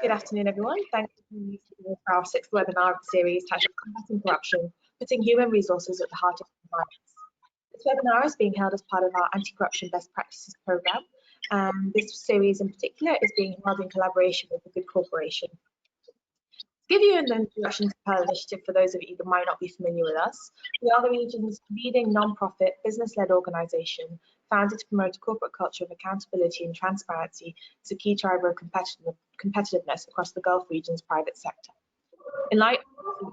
Good afternoon, everyone. Thank you for our sixth webinar of the series titled Combating Corruption, Putting Human Resources at the Heart of Compliance. This webinar is being held as part of our Anti-Corruption Best Practices programme. This series in particular is being held in collaboration with the Good Corporation. To give you an introduction to Pearl Initiative for those of you that might not be familiar with us, we are the region's leading non-profit business-led organisation founded to promote a corporate culture of accountability and transparency as a key driver of competitiveness across the Gulf region's private sector. In light of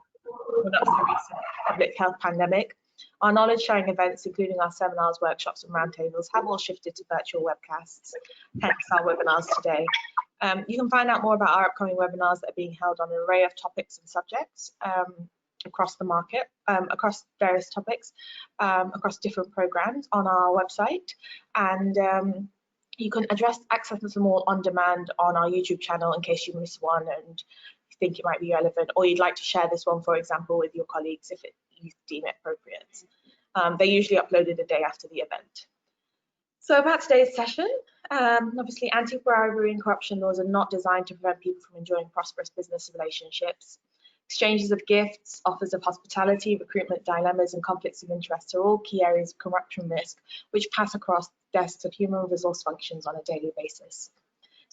the recent public health pandemic, our knowledge-sharing events, including our seminars, workshops and roundtables, have all shifted to virtual webcasts, hence our webinars today. You can find out more about our upcoming webinars that are being held on an array of topics and subjects across the market, across various topics, across different programs on our website. And you can access them all on demand on our YouTube channel in case you miss one and you think it might be relevant, or you'd like to share this one, for example, with your colleagues if you deem it appropriate. They're usually uploaded a day after the event. So about today's session, obviously anti-bribery and corruption laws are not designed to prevent people from enjoying prosperous business relationships. Exchanges of gifts, offers of hospitality, recruitment dilemmas and conflicts of interest are all key areas of corruption risk which pass across desks of human resource functions on a daily basis.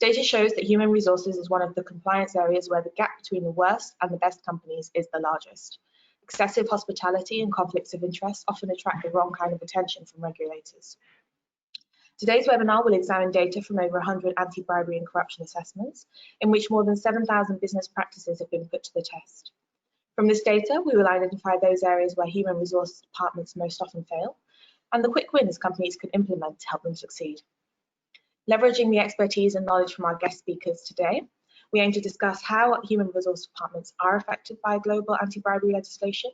Data shows that human resources is one of the compliance areas where the gap between the worst and the best companies is the largest. Excessive hospitality and conflicts of interest often attract the wrong kind of attention from regulators. Today's webinar will examine data from over 100 anti-bribery and corruption assessments, in which more than 7,000 business practices have been put to the test. From this data, we will identify those areas where human resource departments most often fail, and the quick wins companies can implement to help them succeed. Leveraging the expertise and knowledge from our guest speakers today, we aim to discuss how human resource departments are affected by global anti-bribery legislation,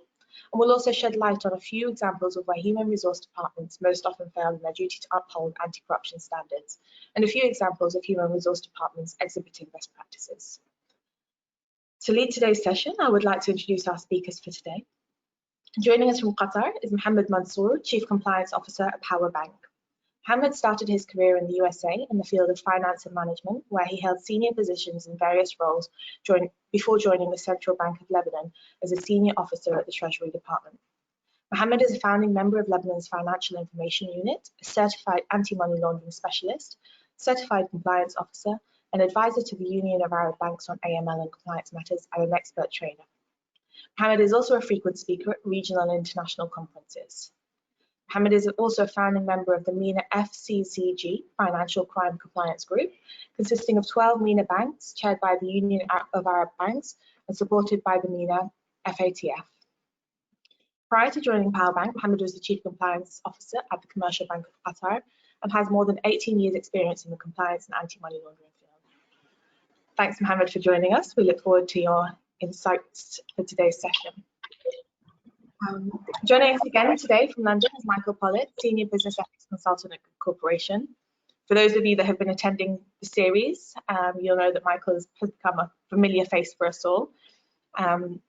and we'll also shed light on a few examples of where human resource departments most often fail in their duty to uphold anti-corruption standards, and a few examples of human resource departments exhibiting best practices. To lead today's session, I would like to introduce our speakers for today. Joining us from Qatar is Mohammed Mansour, Chief Compliance Officer at Power Bank. Mohammed started his career in the USA in the field of finance and management, where he held senior positions in various roles before joining the Central Bank of Lebanon as a senior officer at the Treasury Department. Mohammed is a founding member of Lebanon's Financial Information Unit, a certified anti-money laundering specialist, certified compliance officer, an advisor to the Union of Arab Banks on AML and compliance matters, and an expert trainer. Mohammed is also a frequent speaker at regional and international conferences. Mohammed is also a founding member of the MENA FCCG Financial Crime Compliance Group, consisting of 12 MENA banks chaired by the Union of Arab Banks and supported by the MENA FATF. Prior to joining Power Bank, Mohammed was the Chief Compliance Officer at the Commercial Bank of Qatar and has more than 18 years experience in the compliance and anti-money laundering field. Thanks, Mohammed, for joining us. We look forward to your insights for today's session. Joining us again today from London is Michael Pollitt, Senior Business Ethics Consultant at Good Corporation. For those of you that have been attending the series, you'll know that Michael has become a familiar face for us all. And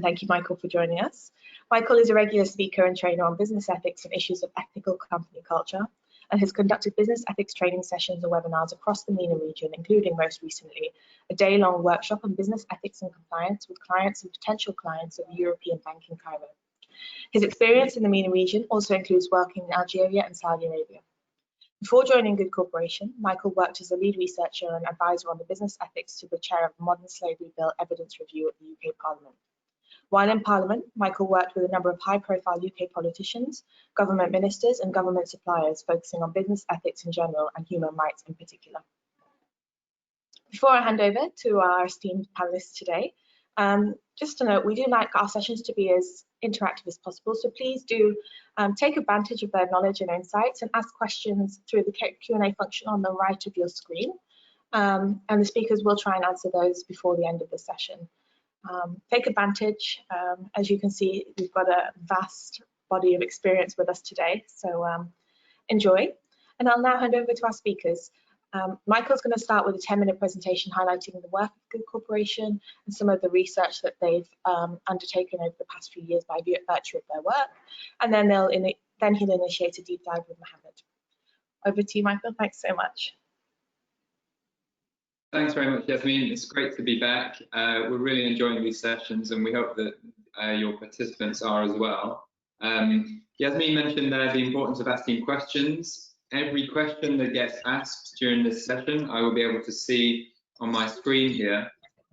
thank you, Michael, for joining us. Michael is a regular speaker and trainer on business ethics and issues of ethical company culture, and has conducted business ethics training sessions and webinars across the MENA region, including most recently a day-long workshop on business ethics and compliance with clients and potential clients of a European bank in Cairo. His experience in the MENA region also includes working in Algeria and Saudi Arabia. Before joining Good Corporation, Michael worked as a lead researcher and advisor on the business ethics to the chair of the Modern Slavery Bill Evidence Review at the UK Parliament. While in Parliament, Michael worked with a number of high-profile UK politicians, government ministers and government suppliers, focusing on business ethics in general and human rights in particular. Before I hand over to our esteemed panelists today, just to note, we do like our sessions to be as interactive as possible, so please do take advantage of their knowledge and insights and ask questions through the Q&A function on the right of your screen, and the speakers will try and answer those before the end of the session. Take advantage. As you can see, we've got a vast body of experience with us today, so enjoy. And I'll now hand over to our speakers. Michael's going to start with a 10-minute presentation highlighting the work of Good Corporation and some of the research that they've undertaken over the past few years by virtue of their work, and then he'll initiate a deep dive with Mohammed. Over to you, Michael. Thanks so much. Thanks very much, Yasmin. It's great to be back. We're really enjoying these sessions, and we hope that your participants are as well. Yasmin mentioned there the importance of asking questions. Every question that gets asked during this session, I will be able to see on my screen here.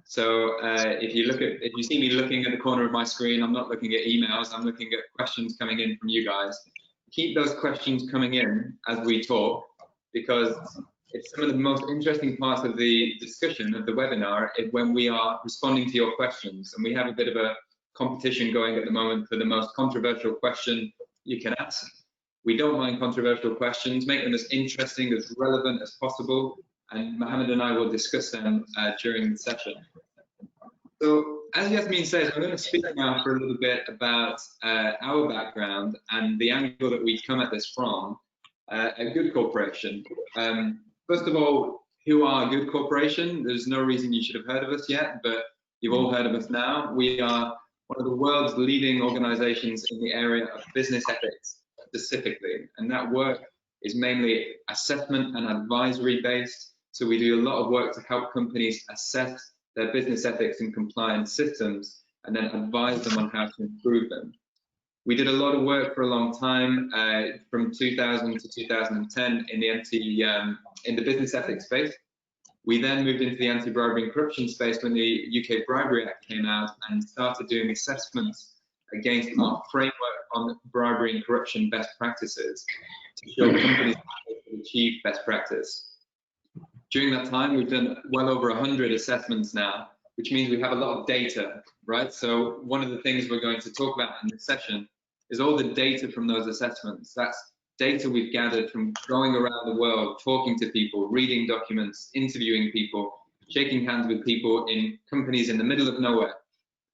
So if you see me looking at the corner of my screen, I'm not looking at emails, I'm looking at questions coming in from you guys. Keep those questions coming in as we talk, because it's some of the most interesting parts of the discussion of the webinar is when we are responding to your questions, and we have a bit of a competition going at the moment for the most controversial question you can ask. We don't mind controversial questions, make them as interesting, as relevant as possible, and Mohammed and I will discuss them during the session. So, as Yasmin says, I'm going to speak now for a little bit about our background and the angle that we come at this from, a good corporation. First of all, who are a good corporation? There's no reason you should have heard of us yet, but you've all heard of us now. We are one of the world's leading organizations in the area of business ethics specifically, and that work is mainly assessment and advisory based. So we do a lot of work to help companies assess their business ethics and compliance systems and then advise them on how to improve them. We did a lot of work for a long time, from 2000 to 2010 in the business ethics space. We then moved into the anti-bribery and corruption space when the UK Bribery Act came out and started doing assessments against our framework on bribery and corruption best practices to show companies how to achieve best practice. During that time, we've done well over 100 assessments now, which means we have a lot of data, right? So one of the things we're going to talk about in this session is all the data from those assessments. That's data we've gathered from going around the world, talking to people, reading documents, interviewing people, shaking hands with people in companies in the middle of nowhere,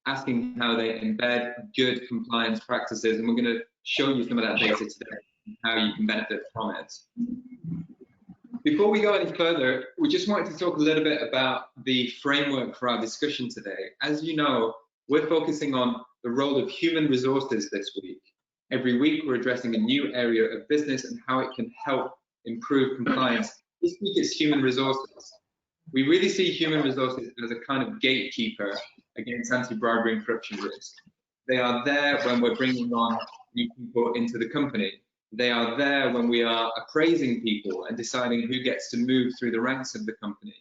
asking how they embed good compliance practices. And we're going to show you some of that data today and how you can benefit from it. Before we go any further, we just wanted to talk a little bit about the framework for our discussion today. As you know, we're focusing on the role of human resources this week. Every week, we're addressing a new area of business and how it can help improve compliance. This week, it's human resources. We really see human resources as a kind of gatekeeper against anti-bribery and corruption risk. They are there when we're bringing on new people into the company. They are there when we are appraising people and deciding who gets to move through the ranks of the company.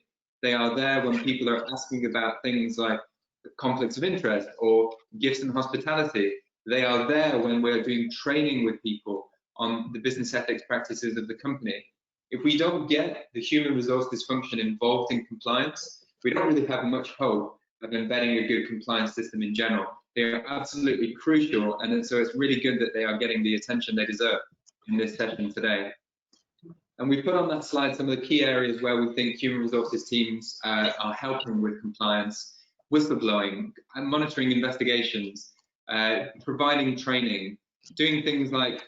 They are there when people are asking about things like conflicts of interest or gifts and hospitality. They are there when we're doing training with people on the business ethics practices of the company. If we don't get the human resources function involved in compliance, we don't really have much hope of embedding a good compliance system in general. They are absolutely crucial, and so it's really good that they are getting the attention they deserve in this session today. And we put on that slide some of the key areas where we think human resources teams are helping with compliance: whistleblowing, monitoring investigations, providing training, doing things like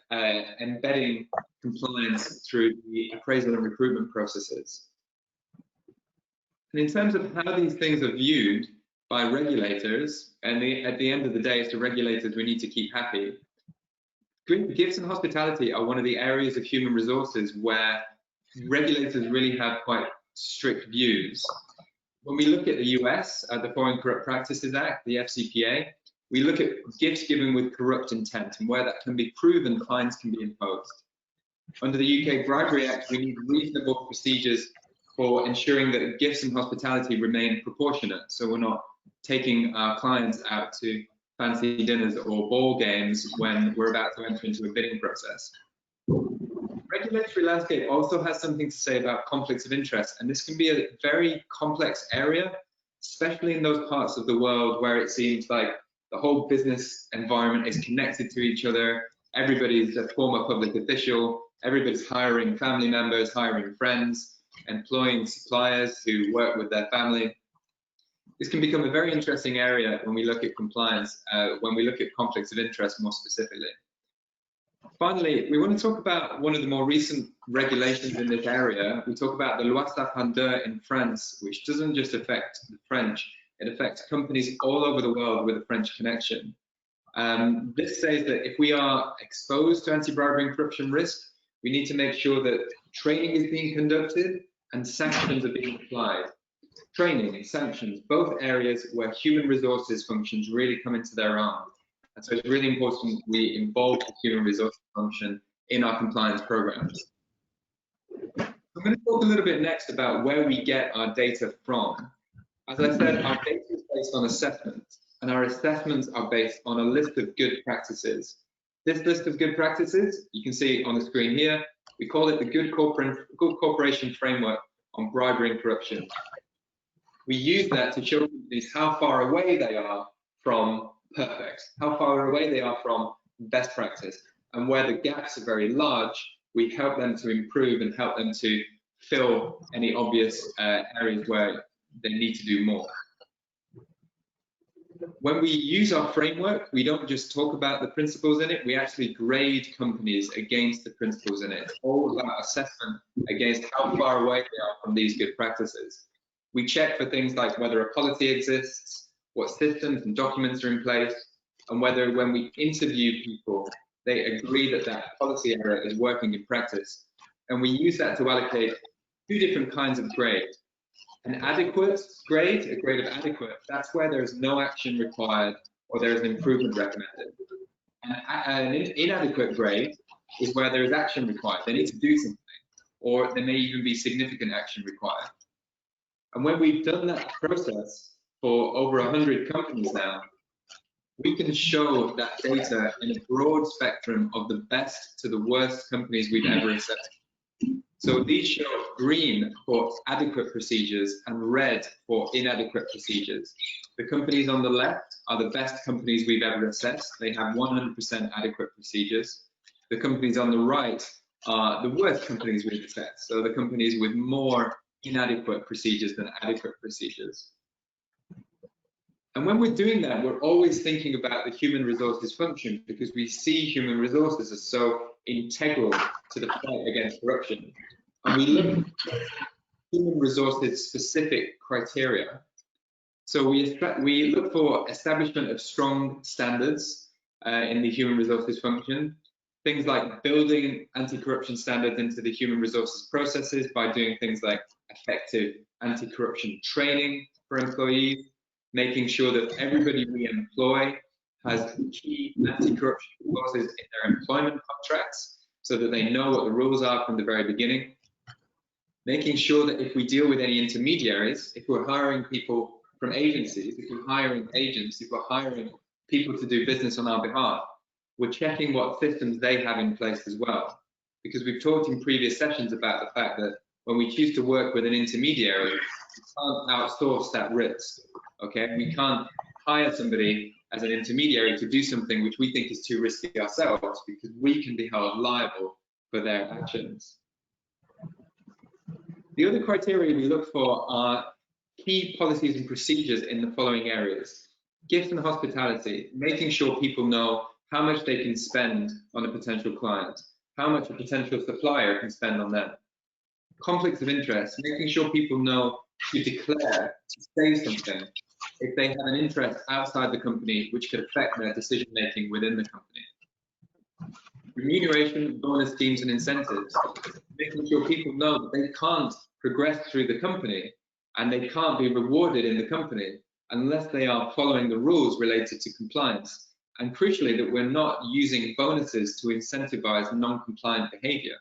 embedding compliance through the appraisal and recruitment processes. And in terms of how these things are viewed by regulators, and at the end of the day, it's the regulators we need to keep happy. Gifts and hospitality are one of the areas of human resources where regulators really have quite strict views. When we look at the US, the Foreign Corrupt Practices Act, the FCPA, we look at gifts given with corrupt intent and where that can be proven, fines can be imposed. Under the UK Bribery Act, we need reasonable procedures for ensuring that gifts and hospitality remain proportionate, so we're not taking our clients out to fancy dinners or ball games when we're about to enter into a bidding process. Regulatory landscape also has something to say about conflicts of interest, and this can be a very complex area, especially in those parts of the world where it seems like the whole business environment is connected to each other. Everybody's a former public official, everybody's hiring family members, hiring friends, employing suppliers who work with their family. This can become a very interesting area when we look at compliance, when we look at conflicts of interest more specifically. Finally, we want to talk about one of the more recent regulations in this area. We talk about the Loi Sapin in France, which doesn't just affect the French, it affects companies all over the world with a French connection. This says that if we are exposed to anti-bribery and corruption risk, we need to make sure that training is being conducted and sanctions are being applied. training and sanctions, both areas where human resources functions really come into their own. And so it's really important we involve the human resources function in our compliance programs. I'm going to talk a little bit next about where we get our data from. As I said, our data is based on assessments, and our assessments are based on a list of good practices. This list of good practices, you can see on the screen here, we call it the Good Corporation Framework on Bribery and Corruption. We use that to show companies how far away they are from perfect, how far away they are from best practice, and where the gaps are very large, we help them to improve and help them to fill any obvious areas where they need to do more. When we use our framework, we don't just talk about the principles in it, we actually grade companies against the principles in it. It's all about assessment against how far away they are from these good practices. We check for things like whether a policy exists, what systems and documents are in place, and whether when we interview people, they agree that that policy area is working in practice. And we use that to allocate two different kinds of grade. An adequate grade, a grade of adequate, that's where there is no action required or there is an improvement recommended. And an inadequate grade is where there is action required. They need to do something, or there may even be significant action required. And when we've done that process for over 100 companies now, we can show that data in a broad spectrum of the best to the worst companies we've ever assessed. So these show green for adequate procedures and red for inadequate procedures. The companies on the left are the best companies we've ever assessed. They have 100% adequate procedures. The companies on the right are the worst companies we've assessed. So the companies with more inadequate procedures than adequate procedures. And when we're doing that, we're always thinking about the human resources function because we see human resources as so integral to the fight against corruption. And we look at human resources specific criteria. So we look for establishment of strong standards in the human resources function. Things like building anti-corruption standards into the human resources processes by doing things like effective anti-corruption training for employees, making sure that everybody we employ has key anti-corruption clauses in their employment contracts so that they know what the rules are from the very beginning. Making sure that if we deal with any intermediaries, if we're hiring people from agencies, if we're hiring agents, if we're hiring people to do business on our behalf, we're checking what systems they have in place as well. Because we've talked in previous sessions about the fact that when we choose to work with an intermediary, we can't outsource that risk, okay? We can't hire somebody as an intermediary to do something which we think is too risky ourselves because we can be held liable for their actions. The other criteria we look for are key policies and procedures in the following areas. Gift and hospitality, making sure people know how much they can spend on a potential client, how much a potential supplier can spend on them. Conflicts of interest, making sure people know to declare, to say something, if they have an interest outside the company which could affect their decision making within the company. Remuneration, bonus schemes and incentives, making sure people know that they can't progress through the company and they can't be rewarded in the company unless they are following the rules related to compliance. And crucially, that we're not using bonuses to incentivize non-compliant behavior.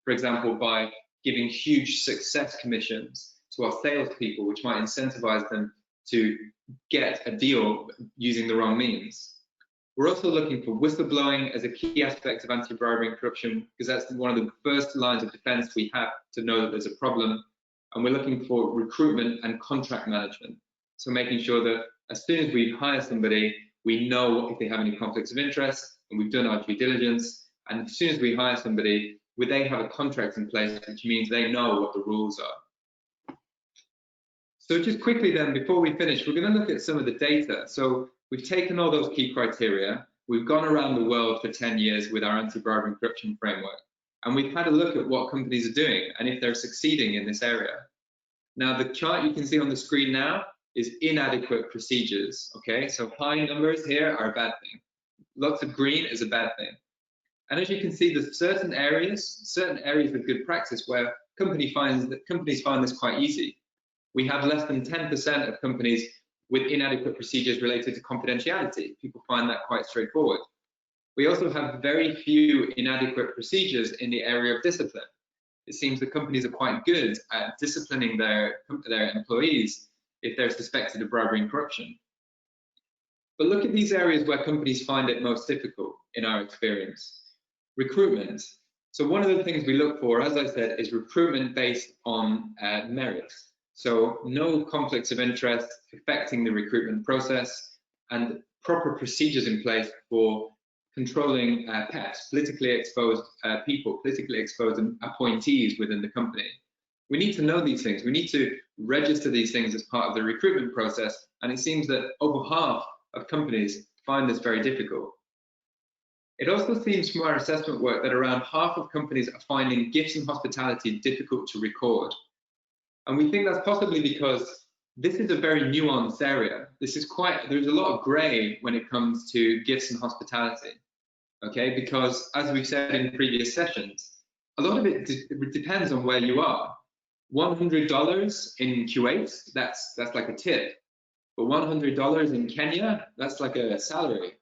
For example, by giving huge success commissions to our salespeople, which might incentivize them to get a deal using the wrong means. We're also looking for whistleblowing as a key aspect of anti-bribery and corruption, because that's one of the first lines of defense we have to know that there's a problem. And we're looking for recruitment and contract management. So making sure that as soon as we hire somebody, we know if they have any conflicts of interest, and we've done our due diligence. And as soon as we hire somebody, they have a contract in place, which means they know what the rules are. So just quickly then, before we finish, we're going to look at some of the data. So we've taken all those key criteria. We've gone around the world for 10 years with our anti-bribery and corruption framework. And we've had a look at what companies are doing and if they're succeeding in this area. Now, the chart you can see on the screen now is inadequate procedures, okay? So high numbers here are a bad thing. Lots of green is a bad thing. And as you can see, there's certain areas of good practice where companies find this quite easy. We have less than 10% of companies with inadequate procedures related to confidentiality. People find that quite straightforward. We also have very few inadequate procedures in the area of discipline. It seems that companies are quite good at disciplining their employees if they're suspected of bribery and corruption. But look at these areas where companies find it most difficult in our experience. Recruitment. So one of the things we look for, as I said, is recruitment based on merit. So no conflicts of interest affecting the recruitment process, and proper procedures in place for controlling PEPs, politically exposed people, politically exposed appointees within the company. We need to know these things. We need to register these things as part of the recruitment process, and it seems that over half of companies find this very difficult. It also seems from our assessment work that around half of companies are finding gifts and hospitality difficult to record. And we think that's possibly because this is a very nuanced area. There's a lot of gray when it comes to gifts and hospitality, okay? Because as we've said in previous sessions, a lot of it depends on where you are. $100 in Kuwait, that's like a tip. But $100 in Kenya, that's like a salary,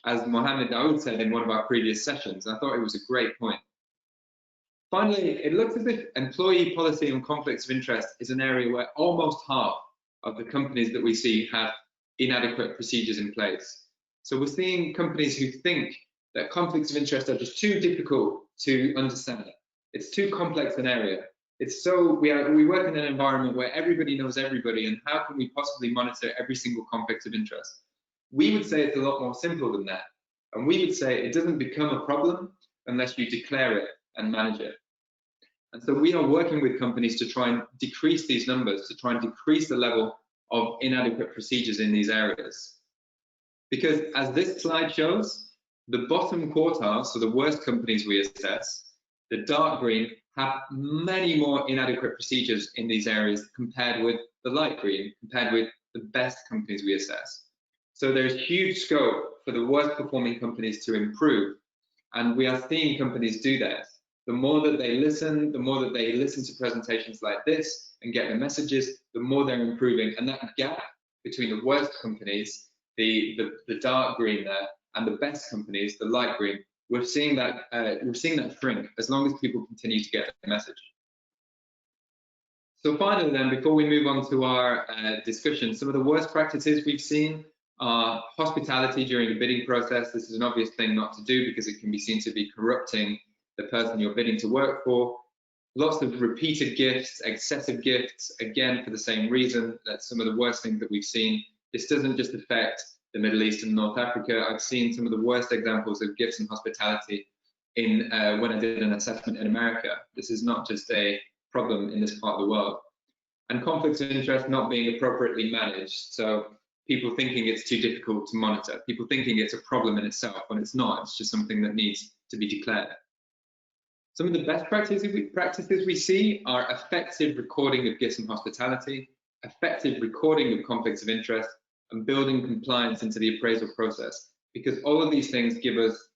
as Mohammed Daoud said in one of our previous sessions. I thought it was a great point. Finally, it looks as if employee policy on conflicts of interest is an area where almost half of the companies that we see have inadequate procedures in place. So we're seeing companies who think that conflicts of interest are just too difficult to understand. It's too complex an area. We work in an environment where everybody knows everybody, and how can we possibly monitor every single conflict of interest? We would say it's a lot more simple than that. And we would say it doesn't become a problem unless you declare it and manage it. And so we are working with companies to try and decrease these numbers, to try and decrease the level of inadequate procedures in these areas. Because as this slide shows, the bottom quartile, so the worst companies we assess, the dark green, have many more inadequate procedures in these areas compared with the light green, compared with the best companies we assess. So there's huge scope for the worst performing companies to improve, and we are seeing companies do that. The more that they listen to presentations like this and get the messages, the more they're improving. And that gap between the worst companies, the dark green there, and the best companies, the light green, we're seeing that shrink as long as people continue to get the message. So finally then, before we move on to our discussion, some of the worst practices we've seen are hospitality during the bidding process. This is an obvious thing not to do because it can be seen to be corrupting the person you're bidding to work for. Lots of repeated gifts, excessive gifts, again for the same reason. That's some of the worst things that we've seen. This doesn't just affect the Middle East and North Africa. I've seen some of the worst examples of gifts and hospitality in when I did an assessment in America. This is not just a problem in this part of the world. And conflicts of interest not being appropriately managed. So people thinking it's too difficult to monitor, people thinking it's a problem in itself when it's not, it's just something that needs to be declared. Some of the best practices we see are effective recording of gifts and hospitality, effective recording of conflicts of interest, and building compliance into the appraisal process, because all of these things give us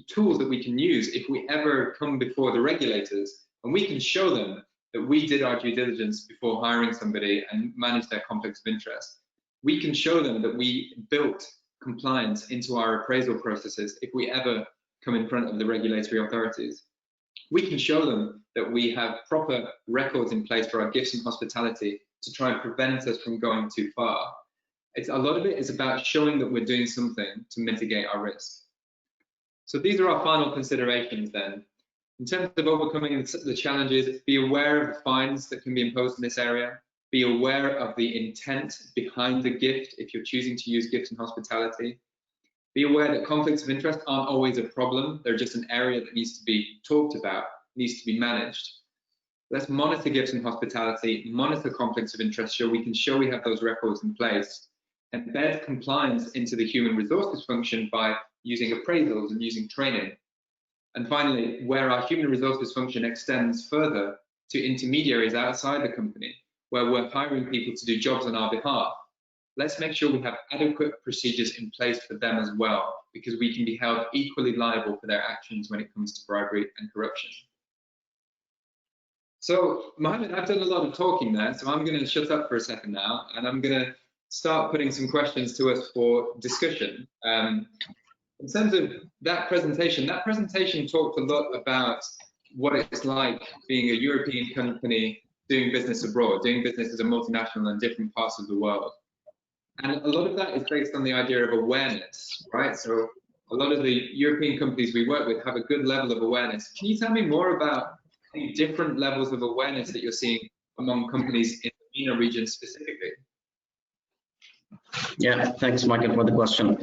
tools that we can use if we ever come before the regulators, and we can show them that we did our due diligence before hiring somebody and managed their conflicts of interest. We can show them that we built compliance into our appraisal processes if we ever come in front of the regulatory authorities. We can show them that we have proper records in place for our gifts and hospitality to try and prevent us from going too far. A lot of it is about showing that we're doing something to mitigate our risk. So these are our final considerations then. In terms of overcoming the challenges, be aware of the fines that can be imposed in this area. Be aware of the intent behind the gift if you're choosing to use gifts and hospitality. Be aware that conflicts of interest aren't always a problem. They're just an area that needs to be talked about, needs to be managed. Let's monitor gifts and hospitality, monitor conflicts of interest so we can show we have those records in place. Embed compliance into the human resources function by using appraisals and using training. And finally, where our human resources function extends further to intermediaries outside the company, where we're hiring people to do jobs on our behalf, let's make sure we have adequate procedures in place for them as well, because we can be held equally liable for their actions when it comes to bribery and corruption. So, Mohammed, I've done a lot of talking there, so I'm going to shut up for a second now, and I'm going to start putting some questions to us for discussion. In terms of that presentation talked a lot about what it's like being a European company doing business abroad, doing business as a multinational in different parts of the world. And a lot of that is based on the idea of awareness, right? So a lot of the European companies we work with have a good level of awareness. Can you tell me more about the different levels of awareness that you're seeing among companies in the MENA region specifically? Yeah, thanks, Michael, for the question.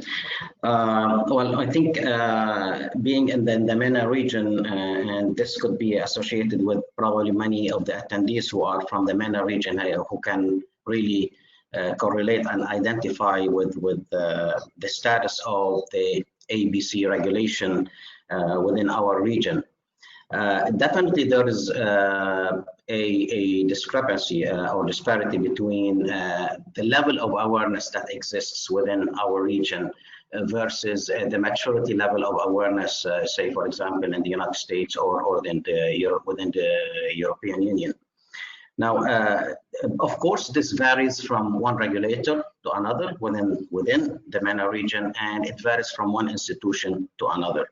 Well, I think being in the MENA region, and this could be associated with probably many of the attendees who are from the MENA region, who can really correlate and identify with the status of the ABC regulation within our region. Definitely there is a discrepancy or disparity between the level of awareness that exists within our region versus the maturity level of awareness, say, for example, in the United States or within the European Union. Now, of course, this varies from one regulator to another within the MENA region, and it varies from one institution to another.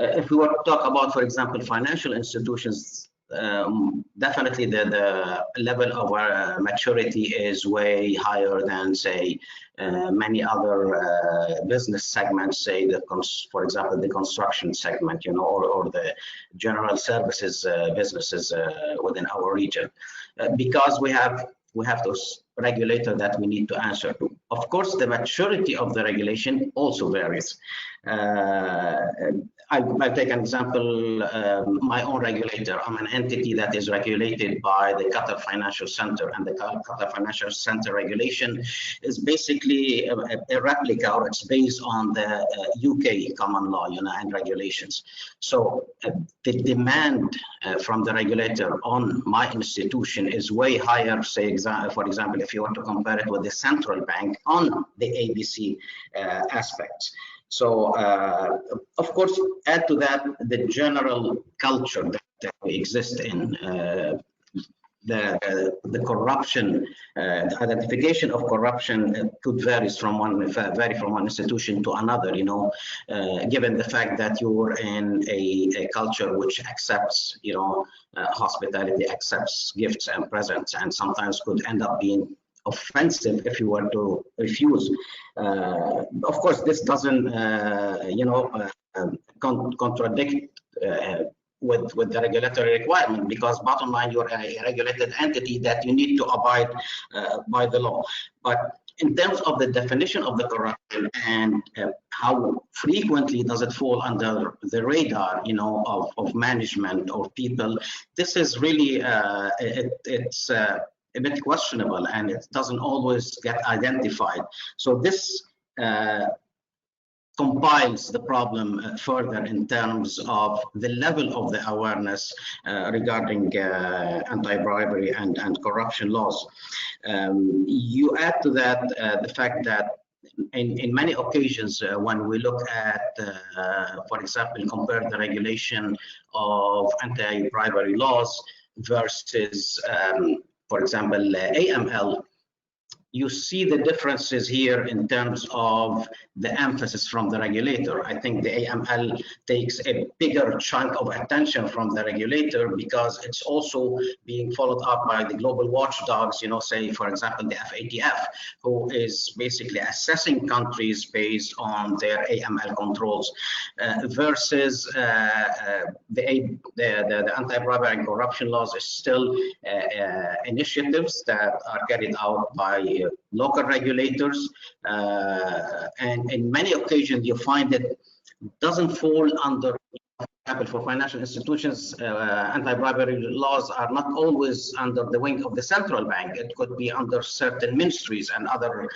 If we were to talk about, for example, financial institutions, definitely the level of maturity is way higher than, say, many other business segments, say, for example, the construction segment, you know, or the general services businesses within our region, because we have those regulator that we need to answer to. Of course, the maturity of the regulation also varies. I'll take an example, my own regulator. I'm an entity that is regulated by the Qatar Financial Center, and the Qatar Financial Center regulation is basically a replica, or it's based on the UK common law, you know, and regulations. So the demand from the regulator on my institution is way higher, say, for example, if you want to compare it with the central bank on the ABC aspects. So, of course, add to that the general culture that we exist in, the corruption, the identification of corruption could vary from one institution to another. You know, given the fact that you're in a culture which accepts, you know, hospitality, accepts gifts and presents, and sometimes could end up being offensive if you were to refuse. Of course, this doesn't, you know, contradict with the regulatory requirement, because bottom line, you're a regulated entity that you need to abide by the law. But in terms of the definition of the corruption and how frequently does it fall under the radar, you know, of management or people, this is really it's a bit questionable, and it doesn't always get identified. So this compiles the problem further in terms of the level of the awareness regarding anti-bribery and corruption laws. You add to that the fact that in many occasions, when we look at, for example, compare the regulation of anti-bribery laws versus for example, AML, you see the differences here in terms of the emphasis from the regulator. I think the AML takes a bigger chunk of attention from the regulator because it's also being followed up by the global watchdogs, you know, say, for example, the FATF, who is basically assessing countries based on their AML controls, versus the anti-bribery and corruption laws is still initiatives that are carried out by local regulators, and in many occasions you find that it doesn't fall under, for example, for financial institutions, anti-bribery laws are not always under the wing of the central bank. It could be under certain ministries and other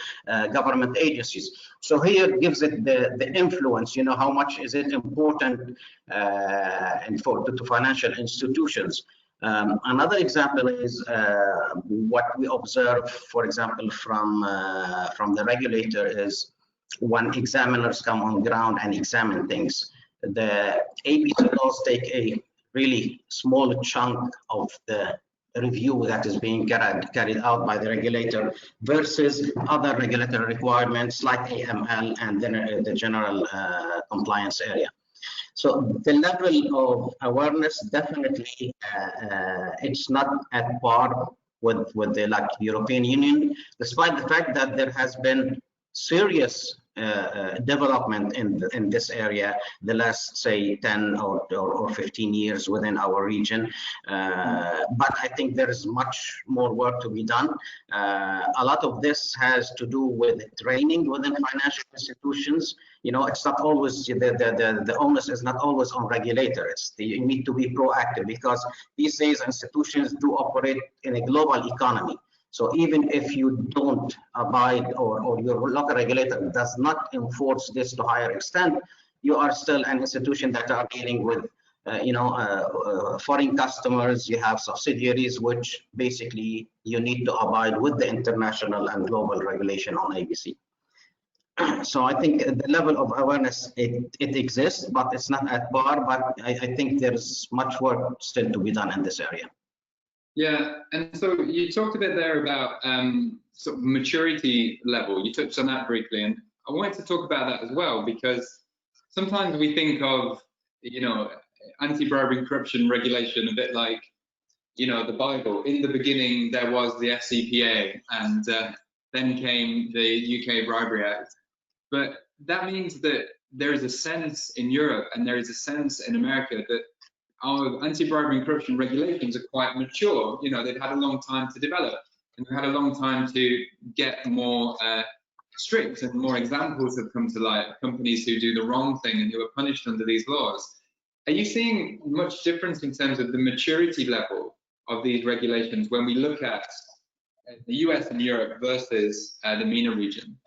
government agencies. So here it gives it the influence, you know, how much is it important to financial institutions. Another example is what we observe, for example, from the regulator is when examiners come on ground and examine things. The ABC laws take a really small chunk of the review that is being carried out by the regulator versus other regulatory requirements like AML and then the general compliance area. So the level of awareness definitely it's not at par with the European Union, despite the fact that there has been serious development in this area the last, say, 10 or 15 years within our region. But I think there is much more work to be done. A lot of this has to do with training within financial institutions. You know, it's not always the onus is not always on regulators. You need to be proactive, because these days institutions do operate in a global economy. So even if you don't abide or your local regulator does not enforce this to a higher extent, you are still an institution that are dealing with foreign customers. You have subsidiaries which basically you need to abide with the international and global regulation on ABC. So I think the level of awareness, it exists, but it's not at par. But I think there's much work still to be done in this area. Yeah, and so you talked a bit there about sort of maturity level. You touched on that briefly, and I wanted to talk about that as well, because sometimes we think of, you know, anti-bribery corruption regulation a bit like, you know, the Bible. In the beginning, there was the FCPA, and then came the UK Bribery Act. But that means that there is a sense in Europe and there is a sense in America that our anti-bribery and corruption regulations are quite mature. You know, they've had a long time to develop, and they've had a long time to get more strict, and more examples have come to light of companies who do the wrong thing and who are punished under these laws. Are you seeing much difference in terms of the maturity level of these regulations when we look at the US and Europe versus the MENA region?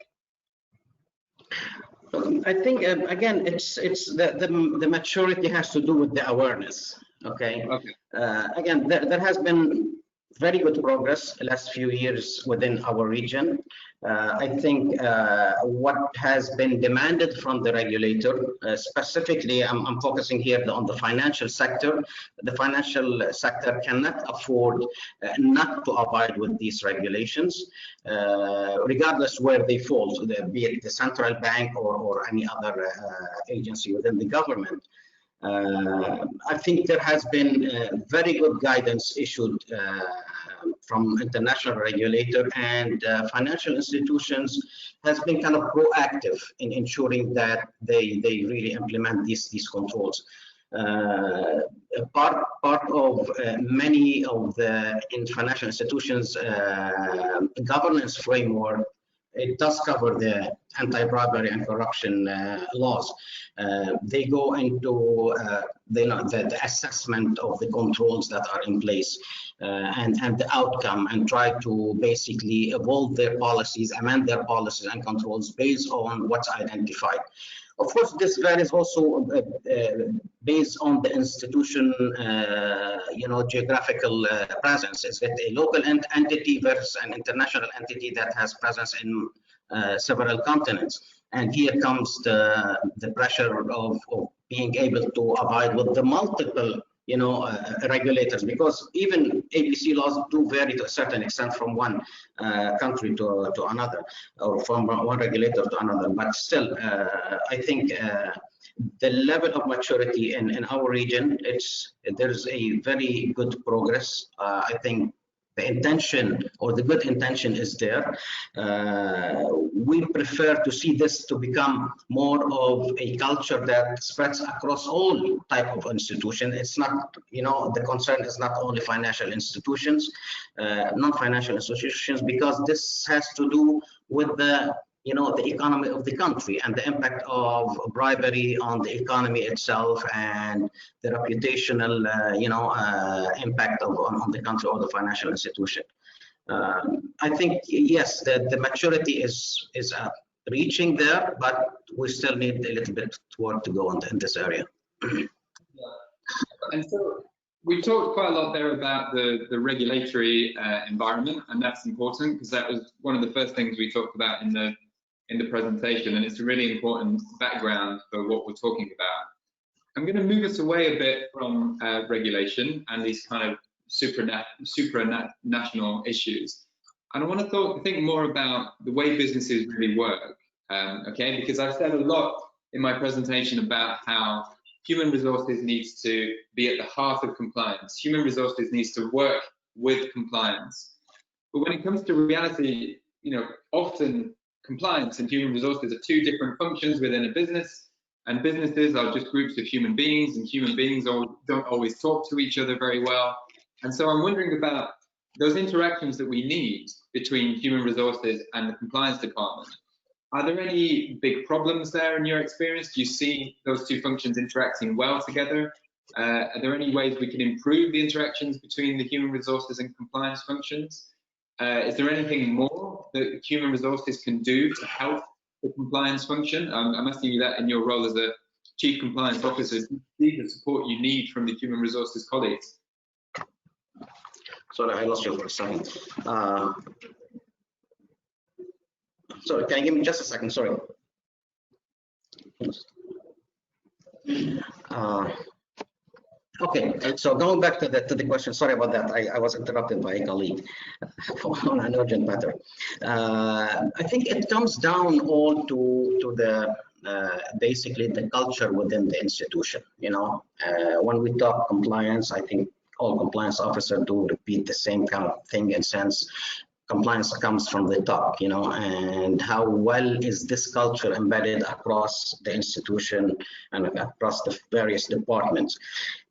I think again, it's the maturity has to do with the awareness. Okay. Again, there has been very good progress the last few years within our region. I think what has been demanded from the regulator, specifically, I'm focusing here on the financial sector. The financial sector cannot afford not to abide with these regulations, regardless where they fall, so be it the central bank or any other agency within the government. I think there has been very good guidance issued from international regulator, and financial institutions has been kind of proactive in ensuring that they really implement these controls. Part of many of the financial institutions governance framework, it does cover the anti-bribery and corruption laws. They go into the assessment of the controls that are in place and the outcome, and try to basically evolve their policies, amend their policies and controls based on what's identified. Of course, this varies also based on the institution, geographical presence. Is it a local entity versus an international entity that has presence in several continents? And here comes the pressure of being able to abide with the multiple, regulators, because even ABC laws do vary to a certain extent from one country to another, or from one regulator to another. But still, I think the level of maturity in our region, there's a very good progress. I think the intention or the good intention is there. We prefer to see this to become more of a culture that spreads across all type of institutions. It's not, the concern is not only financial institutions, non-financial institutions, because this has to do with the economy of the country and the impact of bribery on the economy itself, and the reputational, impact on the country or the financial institution. I think, yes, the maturity is reaching there, but we still need a little bit work to go in this area. And so we talked quite a lot there about the regulatory environment, and that's important because that was one of the first things we talked about in the presentation, and it's a really important background for what we're talking about. I'm going to move us away a bit from regulation and these kind of supranational issues. And I want to think more about the way businesses really work, okay? Because I've said a lot in my presentation about how human resources needs to be at the heart of compliance. Human resources needs to work with compliance. But when it comes to reality, often compliance and human resources are two different functions within a business, and businesses are just groups of human beings, and human beings don't always talk to each other very well. And so I'm wondering about those interactions that we need between human resources and the compliance department. Are there any big problems there in your experience? Do you see those two functions interacting well together? Are there any ways we can improve the interactions between the human resources and compliance functions? Is there anything more that human resources can do to help the compliance function? I'm asking you that in your role as a Chief Compliance Officer. Do you see the support you need from the human resources colleagues? Sorry, I lost you for a second. Sorry, can you give me just a second? Sorry. Okay, so going back to the question, sorry about that. I was interrupted by a colleague on an urgent matter. I think it comes down all to the basically the culture within the institution. When we talk compliance, I think all compliance officers do repeat the same kind of thing in sense. Compliance comes from the top, and how well is this culture embedded across the institution and across the various departments.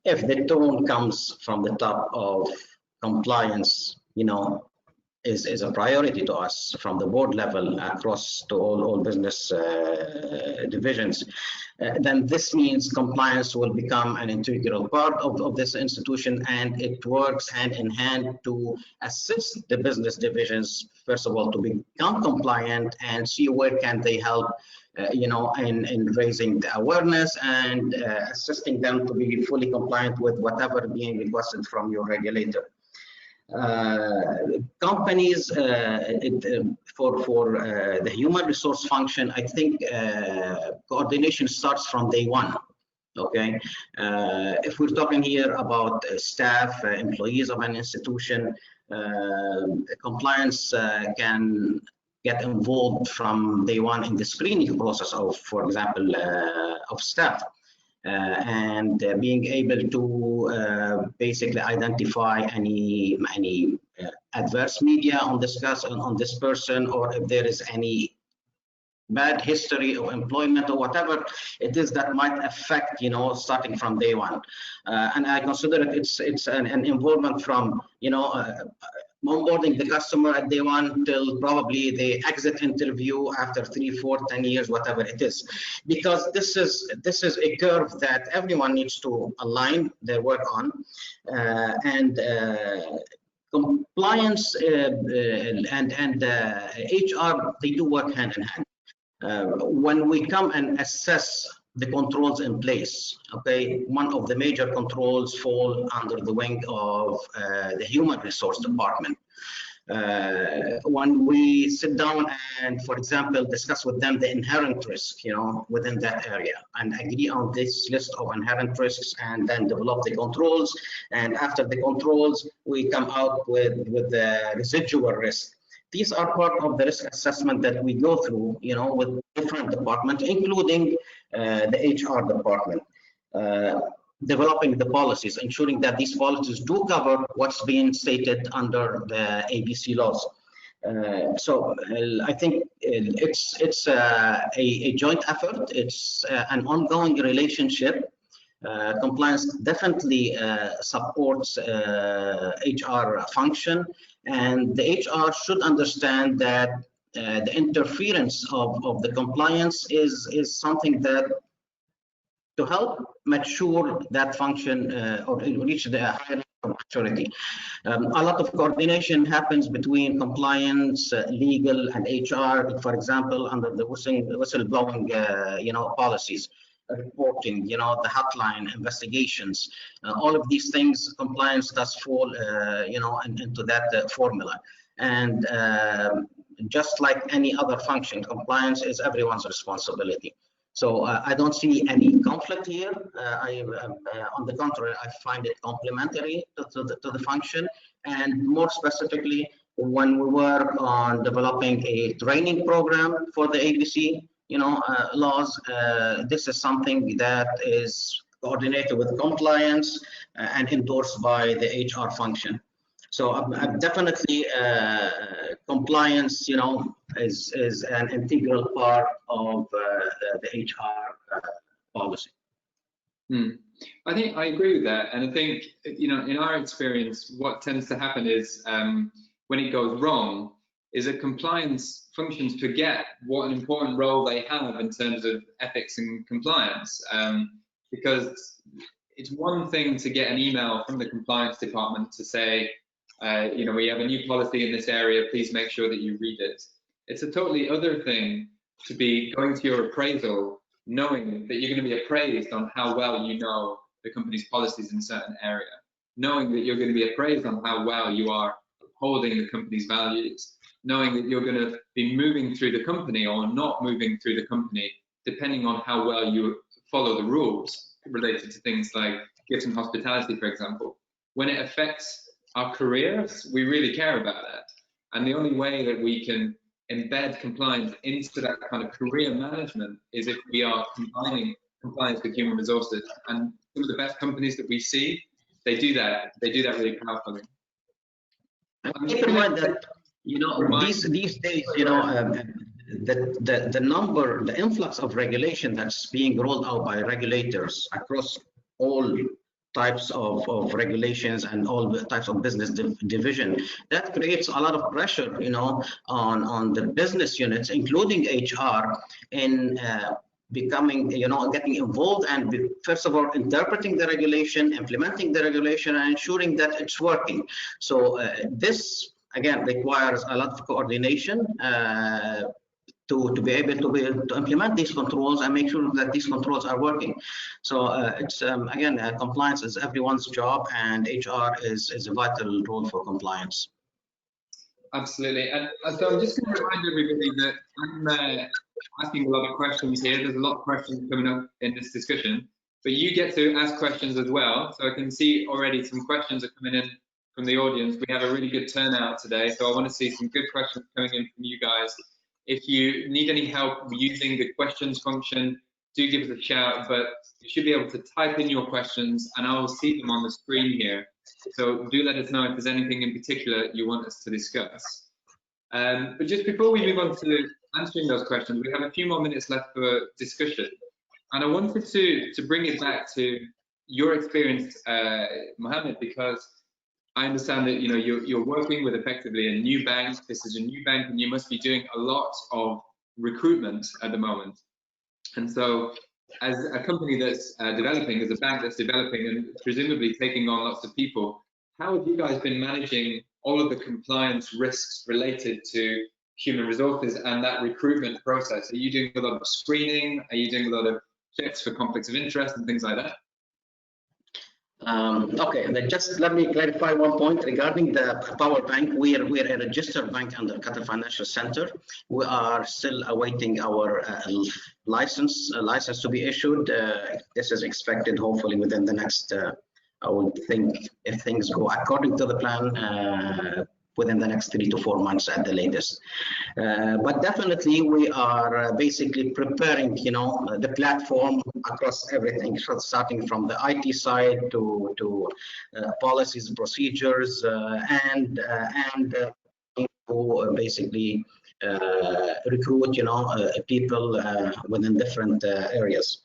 If the tone comes from the top of compliance, is a priority to us from the board level across to all business divisions, then this means compliance will become an integral part of this institution, and it works hand in hand to assist the business divisions, first of all, to become compliant and see where can they help in raising the awareness and assisting them to be fully compliant with whatever being requested from your regulator. Companies for the human resource function, I think coordination starts from day one. Okay, if we're talking here about staff, employees of an institution, compliance can get involved from day one in the screening process of, for example, of staff. And being able to basically identify any adverse media on this person, or if there is any bad history of employment or whatever it is that might affect, starting from day one. And I consider it's an involvement from, onboarding the customer at day one till probably the exit interview after 3, 4, 10 years, whatever it is, because this is a curve that everyone needs to align their work on, and compliance and HR, they do work hand in hand. When we come and assess the controls in place, okay, one of the major controls fall under the wing of the human resource department. When we sit down and, for example, discuss with them the inherent risk, within that area, and agree on this list of inherent risks, and then develop the controls, and after the controls, we come out with the residual risk. These are part of the risk assessment that we go through, with different departments, including the HR department, developing the policies, ensuring that these policies do cover what's being stated under the ABC laws. So I think it's a joint effort. It's an ongoing relationship. Compliance definitely supports HR function, and the HR should understand that the interference of the compliance is something that to help mature that function or reach the higher level of maturity. A lot of coordination happens between compliance, legal, and HR, for example, under the whistleblowing policies, reporting, the hotline, investigations, all of these things, compliance does fall, into that formula. And just like any other function, compliance is everyone's responsibility. So I don't see any conflict here. On the contrary, I find it complementary to the function, and more specifically, when we work on developing a training program for the ABC, laws, this is something that is coordinated with compliance and endorsed by the HR function. So definitely compliance, is an integral part of the HR policy. I think I agree with that, and I think in our experience, what tends to happen is when it goes wrong, is that compliance functions forget what an important role they have in terms of ethics and compliance, because it's one thing to get an email from the compliance department to say, we have a new policy in this area, please make sure that you read it. It's a totally other thing to be going to your appraisal knowing that you're going to be appraised on how well you know the company's policies in a certain area, knowing that you're going to be appraised on how well you are upholding the company's values, knowing that you're going to be moving through the company or not moving through the company, depending on how well you follow the rules related to things like gifts and hospitality, for example. When it affects our careers, we really care about that. And the only way that we can embed compliance into that kind of career management is if we are combining compliance with human resources. And some of the best companies that we see, they do that really powerfully. Keep in mind that these days, the influx of regulation that's being rolled out by regulators across all types of regulations and all types of business division, that creates a lot of pressure, on the business units, including HR, in becoming, getting involved and first of all interpreting the regulation, implementing the regulation, and ensuring that it's working. So this again requires a lot of coordination to be able to implement these controls and make sure that these controls are working. So it's again, compliance is everyone's job, and HR is a vital role for compliance. Absolutely. And so I'm just going to remind everybody that I'm asking a lot of questions here. There's a lot of questions coming up in this discussion, but you get to ask questions as well. So I can see already some questions are coming in from the audience. We have a really good turnout today, so I want to see some good questions coming in from you guys. If you need any help using the questions function, do give us a shout, but you should be able to type in your questions and I will see them on the screen here. So do let us know if there's anything in particular you want us to discuss. But just before we move on to answering those questions, we have a few more minutes left for discussion. And I wanted to bring it back to your experience, Mohammed, because I understand that you're working with effectively a new bank. This is a new bank, and you must be doing a lot of recruitment at the moment. And so, as a company that's developing, as a bank that's developing and presumably taking on lots of people, how have you guys been managing all of the compliance risks related to human resources and that recruitment process? Are you doing a lot of screening? Are you doing a lot of checks for conflicts of interest and things like that? Okay, then just let me clarify one point regarding the Power Bank. We are a registered bank under Qatar Financial Center. We are still awaiting our license to be issued. This is expected hopefully within the next, I would think, if things go according to the plan, within the next 3 to 4 months at the latest. But definitely we are basically preparing, the platform across everything, starting from the IT side to policies, procedures, and to basically recruit, people within different areas.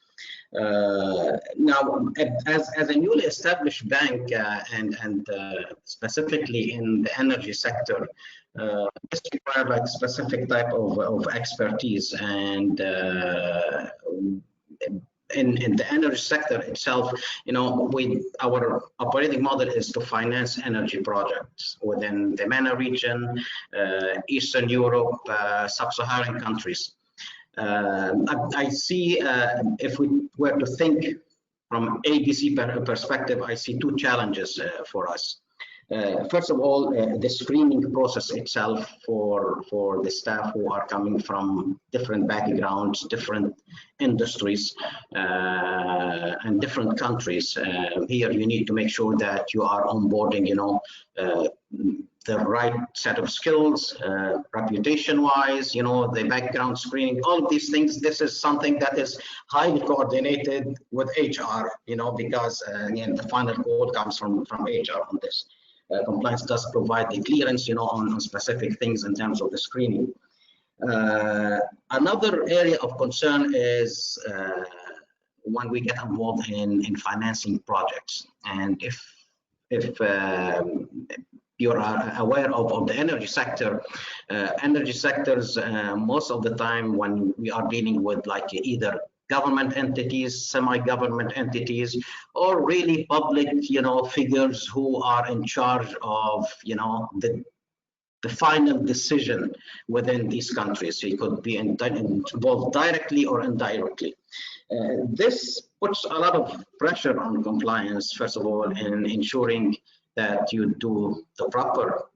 Now, as a newly established bank and specifically in the energy sector, this requires like specific type of expertise, and in the energy sector itself, our operating model is to finance energy projects within the MENA region, Eastern Europe, sub-Saharan countries. I see, if we were to think from ABC perspective, I see two challenges for us. First of all, the screening process itself for the staff who are coming from different backgrounds, different industries, and different countries. Here, you need to make sure that you are onboarding, the right set of skills, reputation-wise, the background screening, all of these things. This is something that is highly coordinated with HR, because again, the final call comes from HR on this. Compliance does provide the clearance, on specific things in terms of the screening. Another area of concern is when we get involved in financing projects, and if you're aware of the energy sector, energy sectors, most of the time when we are dealing with like either government entities, semi-government entities, or really public, figures who are in charge of, the final decision within these countries. It could be involved directly or indirectly. This puts a lot of pressure on compliance, first of all, in ensuring that you do the proper,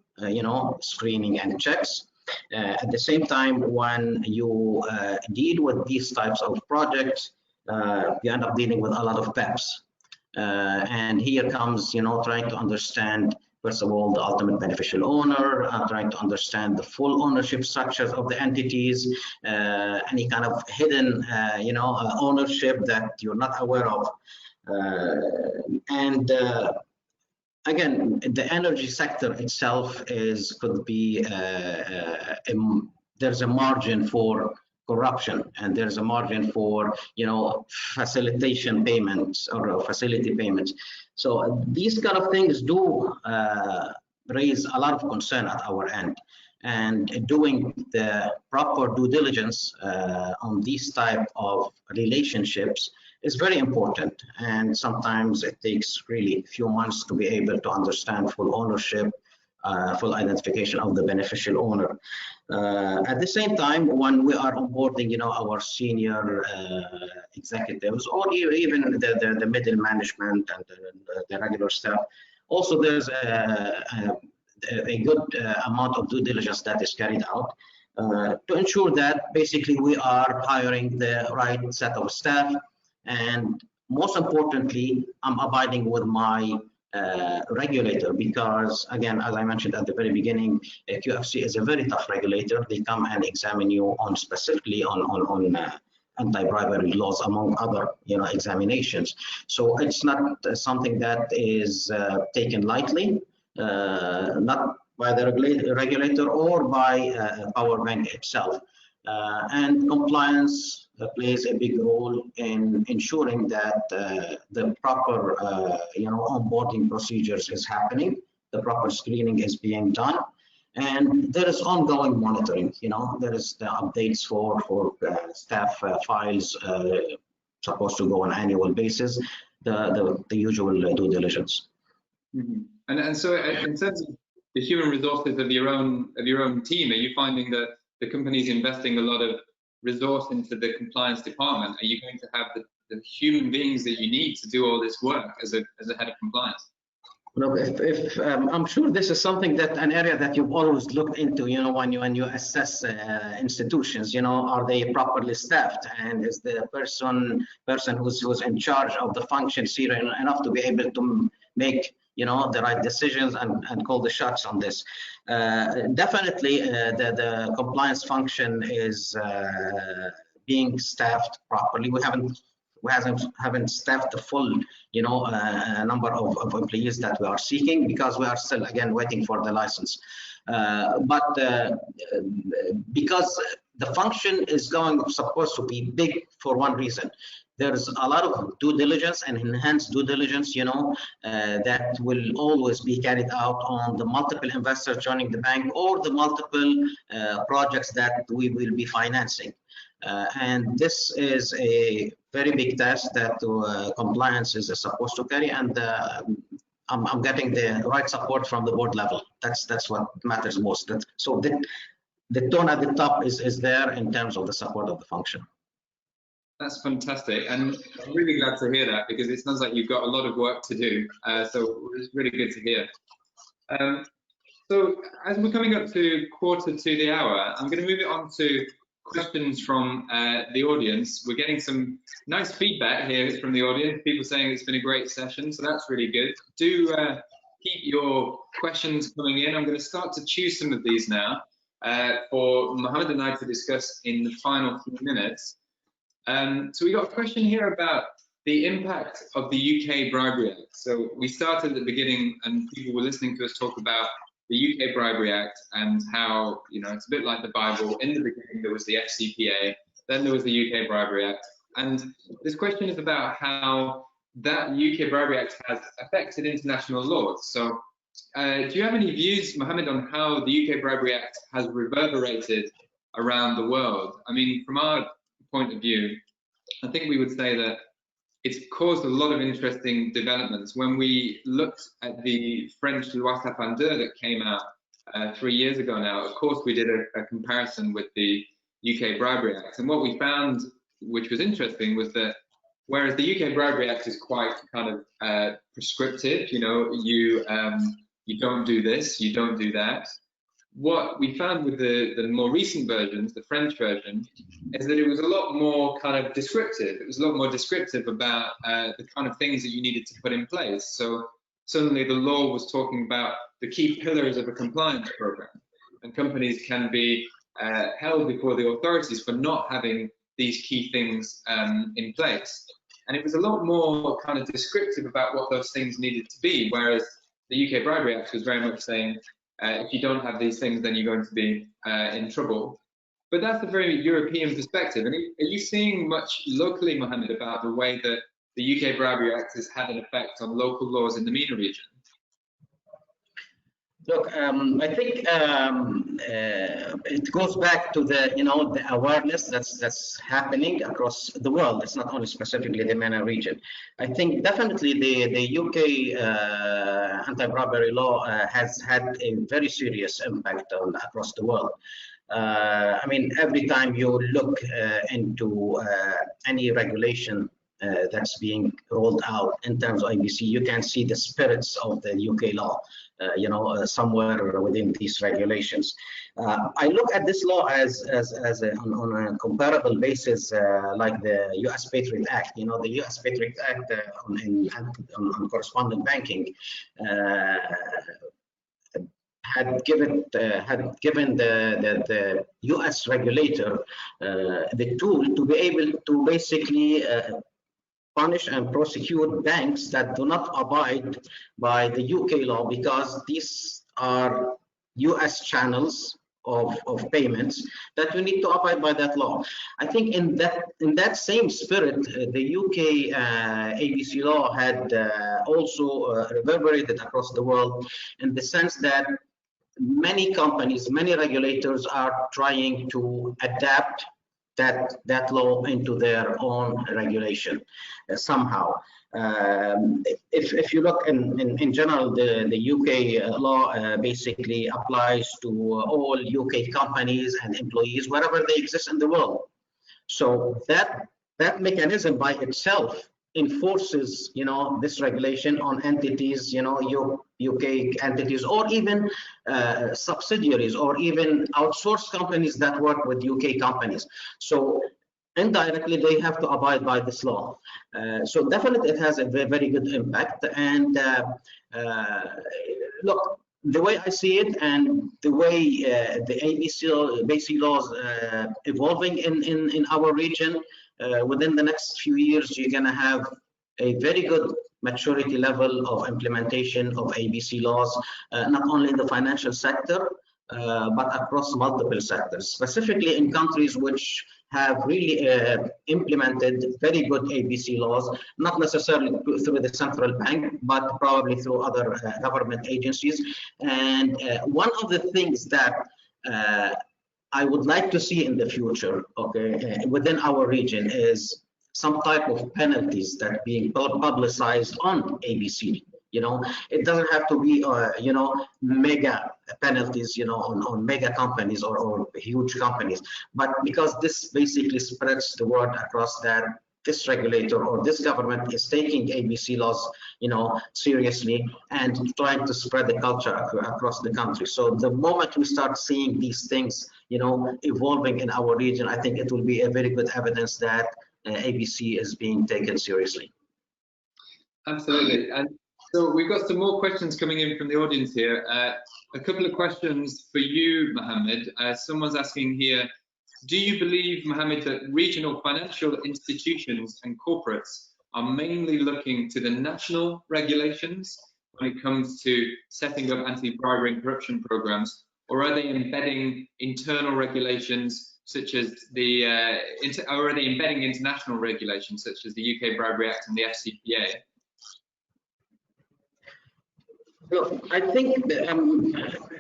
screening and checks. At the same time, when you deal with these types of projects, you end up dealing with a lot of PEPs. And here comes, trying to understand, first of all, the ultimate beneficial owner, trying to understand the full ownership structures of the entities, any kind of hidden, ownership that you're not aware of. Again, the energy sector itself could be, there's a margin for corruption, and there's a margin for, facilitation payments or facility payments. So these kind of things do raise a lot of concern at our end. And doing the proper due diligence on these type of relationships is very important, and sometimes it takes really a few months to be able to understand full ownership, full identification of the beneficial owner. At the same time, when we are onboarding, our senior executives, or even the middle management and the regular staff, also there's a good amount of due diligence that is carried out to ensure that basically we are hiring the right set of staff. And most importantly, I'm abiding with my regulator, because again, as I mentioned at the very beginning, QFC is a very tough regulator. They come and examine you specifically on anti-bribery laws, among other examinations. So it's not something that is taken lightly, not by the regulator or by Power Bank itself. And compliance plays a big role in ensuring that the proper onboarding procedures is happening, the proper screening is being done, and there is ongoing monitoring. There is the updates for staff files supposed to go on an annual basis, the usual due diligence. Mm-hmm. And so in terms of the human resources of your own team, are you finding that the company is investing a lot of resource into the compliance department? Are you going to have the human beings that you need to do all this work as a head of compliance? Look, if I'm sure this is something an area that you've always looked into, when you assess institutions, are they properly staffed, and is the person who's in charge of the function senior enough to be able to make the right decisions and call the shots on this. Definitely, the compliance function is being staffed properly. We haven't staffed the full number of employees that we are seeking, because we are still again waiting for the license. But because the function is supposed to be big for one reason. There's a lot of due diligence and enhanced due diligence, that will always be carried out on the multiple investors joining the bank, or the multiple projects that we will be financing. And this is a very big task that compliance is supposed to carry, and I'm getting the right support from the board level. That's what matters most. So the tone at the top is there in terms of the support of the function. That's fantastic, and I'm really glad to hear that, because it sounds like you've got a lot of work to do. So it's really good to hear. So as we're coming up to quarter to the hour, I'm going to move it on to questions from the audience. We're getting some nice feedback here from the audience, people saying it's been a great session, so that's really good. Do keep your questions coming in. I'm going to start to choose some of these now for Mohammed and I to discuss in the final few minutes. So we got a question here about the impact of the UK Bribery Act. So we started at the beginning and people were listening to us talk about the UK Bribery Act and how, you know, it's a bit like the Bible. In the beginning, there was the FCPA, then there was the UK Bribery Act. And this question is about how that UK Bribery Act has affected international laws. So do you have any views, Mohammed, on how the UK Bribery Act has reverberated around the world? I mean, from our point of view, I think we would say that it's caused a lot of interesting developments. When we looked at the French loi Sapin-II that came out 3 years ago now, of course we did a comparison with the UK Bribery Act. And what we found, which was interesting, was that whereas the UK Bribery Act is quite kind of prescriptive, you know, you don't do this, you don't do that. What we found with the more recent versions, the French version, is that it was a lot more kind of descriptive. It was a lot more descriptive about the kind of things that you needed to put in place. So suddenly the law was talking about the key pillars of a compliance program, and companies can be held before the authorities for not having these key things in place. And it was a lot more kind of descriptive about what those things needed to be, whereas the UK Bribery Act was very much saying, if you don't have these things, then you're going to be in trouble. But that's a very European perspective. And are you seeing much locally, Mohammed, about the way that the UK Bribery Act has had an effect on local laws in the MENA region? Look, I think it goes back to the, you know, the awareness that's happening across the world. It's not only specifically the MENA region. I think definitely the UK anti-bribery law has had a very serious impact across the world. I mean, every time you look into any regulation that's being rolled out in terms of ABC, you can see the spirits of the UK law, you know, somewhere within these regulations. I look at this law as on a comparable basis, like the U.S. Patriot Act. You know, the U.S. Patriot Act on correspondent banking had given the U.S. regulator the tool to be able to basically punish and prosecute banks that do not abide by the UK law, because these are US channels of payments that we need to abide by that law. I think in that same spirit, the UK ABC law had also reverberated across the world, in the sense that many companies, many regulators are trying to adapt that law into their own regulation somehow. If you look in general, the UK law basically applies to all UK companies and employees wherever they exist in the world. So that mechanism by itself enforces, you know, this regulation on entities, you know, UK entities, or even subsidiaries, or even outsourced companies that work with UK companies. So indirectly, they have to abide by this law. So definitely, it has a very good impact. And look, the way I see it, and the way the ABC laws evolving in our region, within the next few years, you're going to have a very good maturity level of implementation of ABC laws, not only in the financial sector, but across multiple sectors, specifically in countries which have really implemented very good ABC laws, not necessarily through the central bank, but probably through other government agencies. And one of the things that I would like to see in the future, okay, within our region, is some type of penalties that being publicized on ABC. You know, it doesn't have to be, you know, mega penalties, you know, on mega companies or huge companies, but because this basically spreads the word across that this regulator or this government is taking ABC laws, seriously and trying to spread the culture across the country. So the moment we start seeing these things, evolving in our region, I think it will be a very good evidence that ABC is being taken seriously. Absolutely. And so we've got some more questions coming in from the audience here. A couple of questions for you, Mohammed. Someone's asking here, do you believe, Mohammed, that regional financial institutions and corporates are mainly looking to the national regulations when it comes to setting up anti-bribery and corruption programs, or are they embedding internal regulations such as the, or are they embedding international regulations such as the UK Bribery Act and the FCPA? Well, I think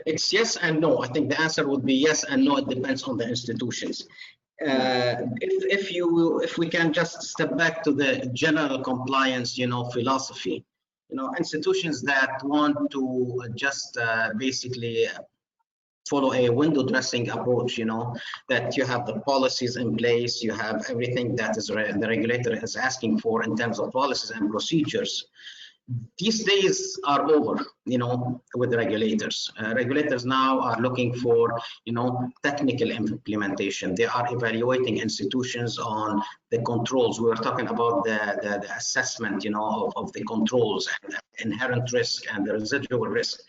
it's yes and no. I think the answer would be yes and no. It depends on the institutions. If we can just step back to the general compliance, philosophy, institutions that want to just basically follow a window dressing approach, that you have the policies in place, you have everything that is the regulator is asking for in terms of policies and procedures. These days are over, with the regulators. Regulators now are looking for, technical implementation. They are evaluating institutions on the controls. We were talking about the assessment, of the controls and the inherent risk and the residual risk.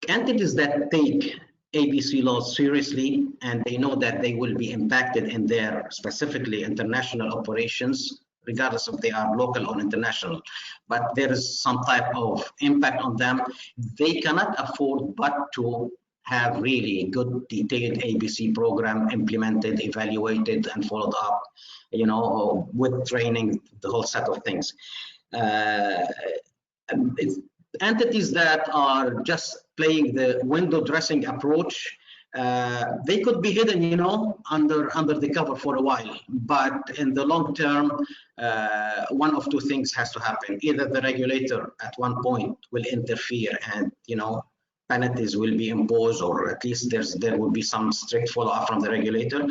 Entities that take ABC laws seriously and they know that they will be impacted in their specifically international operations, regardless if they are local or international, but there is some type of impact on them, they cannot afford but to have really good detailed ABC program implemented, evaluated, and followed up, with training, the whole set of things. Entities that are just playing the window dressing approach, they could be hidden, under the cover for a while, but in the long term, one of two things has to happen. Either the regulator at one point will interfere and, penalties will be imposed, or at least there will be some strict follow-up from the regulator,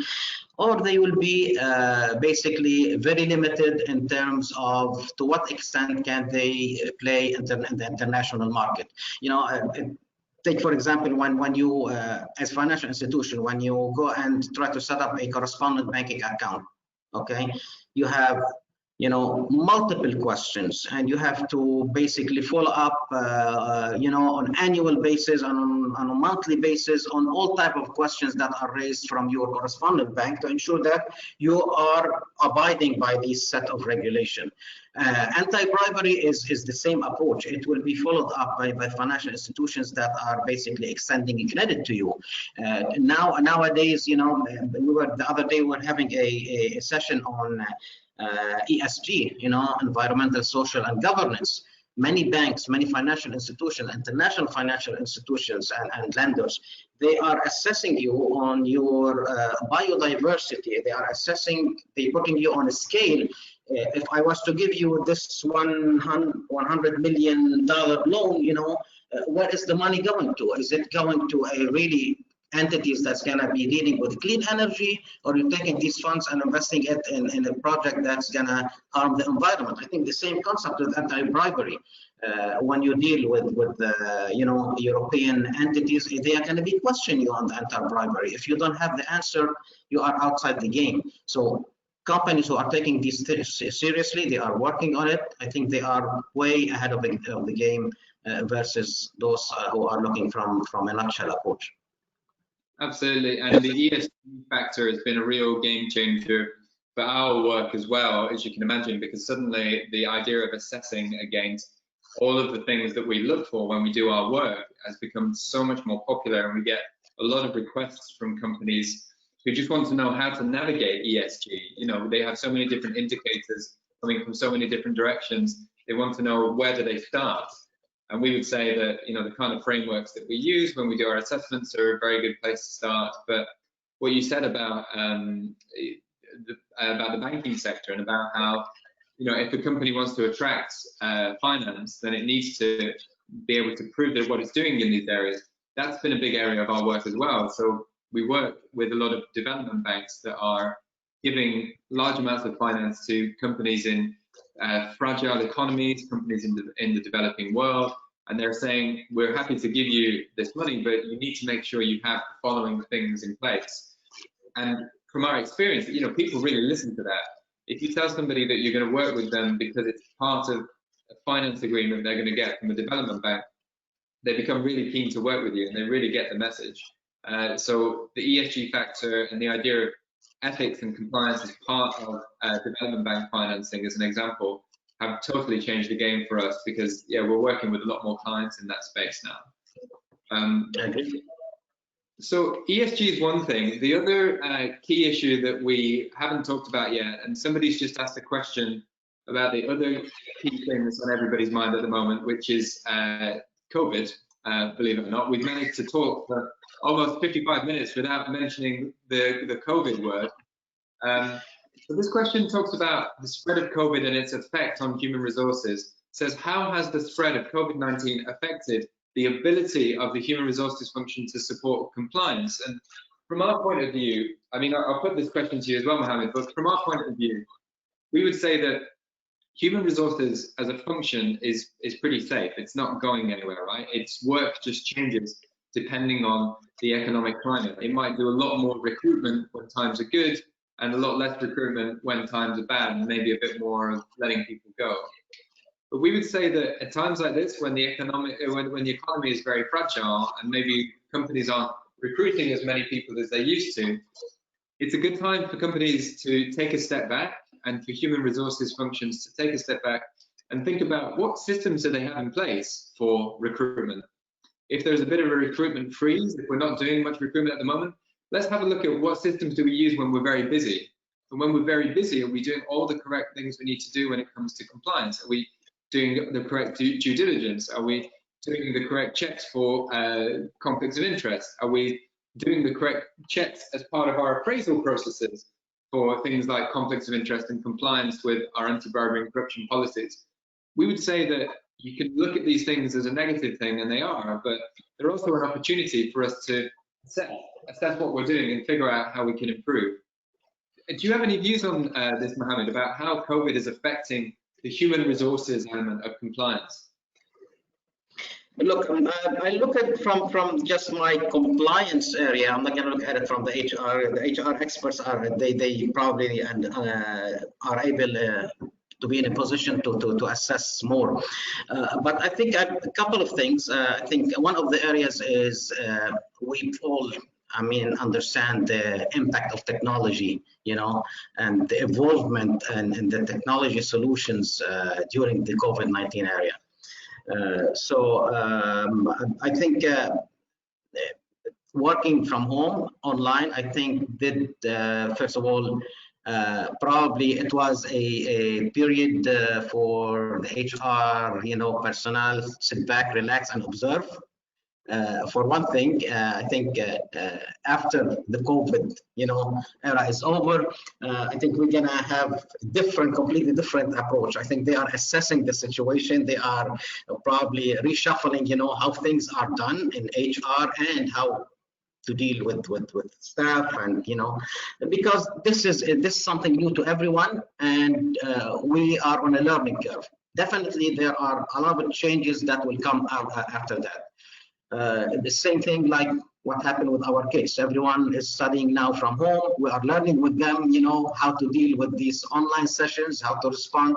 or they will be basically very limited in terms of to what extent can they play in the international market. Take, for example, when you, as financial institution, when you go and try to set up a correspondent banking account, okay, you have, multiple questions, and you have to basically follow up, on annual basis, on a monthly basis, on all type of questions that are raised from your correspondent bank to ensure that you are abiding by this set of regulation. Anti-bribery is the same approach. It will be followed up by financial institutions that are basically extending credit to you. Nowadays, the other day we were having a session on ESG, environmental, social, and governance. Many banks, many financial institutions, international financial institutions, and lenders, they are assessing you on your biodiversity. They are putting you on a scale. If I was to give you this $100 million loan, where is the money going to? Is it going to a really entities that's going to be dealing with clean energy, or you're taking these funds and investing it in a project that's going to harm the environment? I think the same concept with anti-bribery. When you deal with European entities, they are going to be questioning you on the anti-bribery. If you don't have the answer, you are outside the game. So companies who are taking this seriously, they are working on it. I think they are way ahead of the game versus those who are looking from a nutshell approach. Absolutely, and the ESG factor has been a real game changer for our work as well, as you can imagine, because suddenly the idea of assessing against all of the things that we look for when we do our work has become so much more popular, and we get a lot of requests from companies who just want to know how to navigate ESG. They have so many different indicators coming from so many different directions. They want to know, where do they start? And we would say that, the kind of frameworks that we use when we do our assessments are a very good place to start. But what you said about the banking sector, and about how, if a company wants to attract finance, then it needs to be able to prove that what it's doing in these areas. That's been a big area of our work as well. So we work with a lot of development banks that are giving large amounts of finance to companies in fragile economies, companies in the developing world, and they're saying, we're happy to give you this money, but you need to make sure you have the following things in place. And from our experience, people really listen to that. If you tell somebody that you're going to work with them because it's part of a finance agreement they're going to get from a development bank, they become really keen to work with you and they really get the message. So the ESG factor and the idea of ethics and compliance as part of development bank financing, as an example, have totally changed the game for us, because we're working with a lot more clients in that space now. So ESG is one thing. The other key issue that we haven't talked about yet, and somebody's just asked a question about the other key thing that's on everybody's mind at the moment, which is COVID. Believe it or not, we've managed to talk for almost 55 minutes without mentioning the COVID word. So this question talks about the spread of COVID and its effect on human resources. It says, how has the spread of COVID-19 affected the ability of the human resources function to support compliance? And from our point of view, I mean, I'll put this question to you as well, Mohammed, but from our point of view, we would say that human resources as a function is pretty safe. It's not going anywhere, right? Its work just changes depending on the economic climate. It might do a lot more recruitment when times are good, and a lot less recruitment when times are bad, and maybe a bit more of letting people go. But we would say that at times like this, when the economy is very fragile and maybe companies aren't recruiting as many people as they used to, it's a good time for companies to take a step back, and for human resources functions to take a step back and think about what systems do they have in place for recruitment. If there's a bit of a recruitment freeze, if we're not doing much recruitment at the moment, let's have a look at what systems do we use when we're very busy. And when we're very busy, are we doing all the correct things we need to do when it comes to compliance? Are we doing the correct due diligence? Are we doing the correct checks for conflicts of interest? Are we doing the correct checks as part of our appraisal processes for things like conflicts of interest and compliance with our anti-bribery and corruption policies? We would say that you can look at these things as a negative thing, and they are, but they're also an opportunity for us to assess what we're doing and figure out how we can improve. Do you have any views on this, Mohammed, about how COVID is affecting the human resources element of compliance? Look, I look at it from just my compliance area. I'm not going to look at it from the HR. The HR experts they probably are able to be in a position to assess more. But I think a couple of things. I think one of the areas is we all, understand the impact of technology, and the involvement and the technology solutions during the COVID-19 area. So I think working from home online, I think did first of all, probably it was a period for the HR, personnel, sit back, relax, and observe. For one thing, I think after the COVID, era is over, I think we're gonna have completely different approach. I think they are assessing the situation. They are probably reshuffling, how things are done in HR and how to deal with staff, and because this is something new to everyone, and we are on a learning curve. Definitely, there are a lot of changes that will come out after that. The same thing like what happened with our kids. Everyone is studying now from home. We are learning with them, how to deal with these online sessions, how to respond.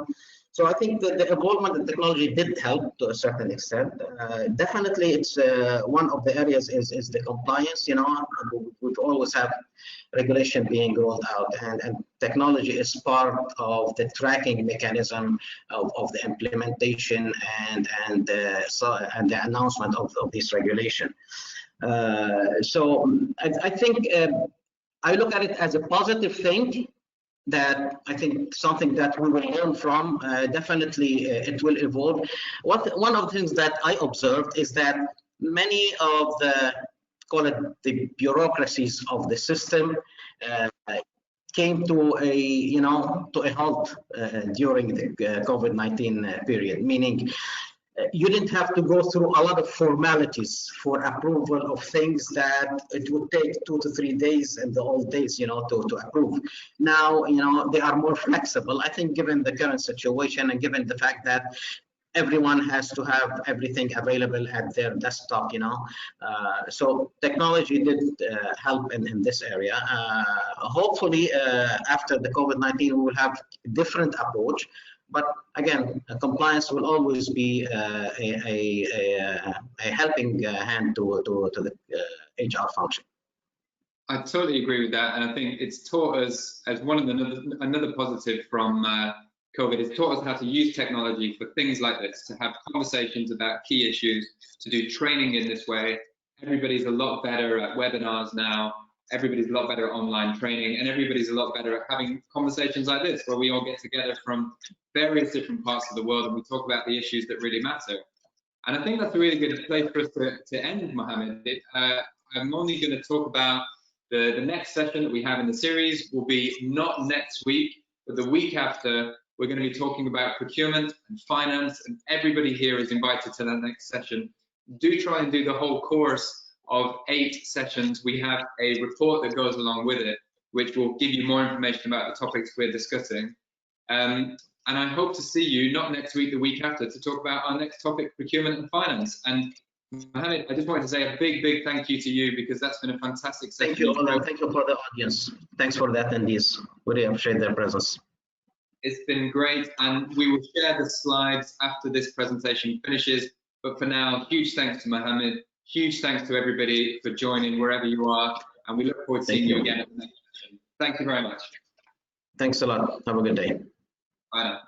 So I think that the involvement in technology did help to a certain extent. Definitely, it's one of the areas is the compliance. We've always have regulation being rolled out, and technology is part of the tracking mechanism of the implementation and the announcement of this regulation. So I think I look at it as a positive thing, that I think something that we will learn from. Definitely it will evolve. One of the things that I observed is that many of the, call it the bureaucracies of the system, came to a halt during the COVID-19 period, meaning you didn't have to go through a lot of formalities for approval of things that it would take 2 to 3 days in the old days, to approve. Now, they are more flexible. I think given the current situation and given the fact that everyone has to have everything available at their desktop, so technology did help in this area. Hopefully, after the COVID-19, we will have a different approach. But again, compliance will always be a helping hand to the HR function. I totally agree with that, and I think it's taught us, as one of another positive from COVID, it's taught us how to use technology for things like this, to have conversations about key issues, to do training in this way. Everybody's a lot better at webinars now. Everybody's a lot better at online training, and everybody's a lot better at having conversations like this, where we all get together from various different parts of the world and we talk about the issues that really matter. And I think that's a really good place for us to end, Mohammed. I'm only going to talk about the next session that we have in the series will be not next week, but the week after. We're going to be talking about procurement and finance, and everybody here is invited to that next session. Do try and do the whole course of 8 sessions. We have a report that goes along with it, which will give you more information about the topics we're discussing. And I hope to see you, not next week, the week after, to talk about our next topic, procurement and finance. And Mohammed, I just wanted to say a big thank you to you, because that's been a fantastic session. Thank you, and thank you for the audience. Thanks for the attendees. Really appreciate their presence. It's been great, and we will share the slides after this presentation finishes. But for now, huge thanks to Mohammed, huge thanks to everybody for joining wherever you are, and we look forward to seeing you again at the next session. Thank you very much. Thanks a lot. Have a good day. Bye now.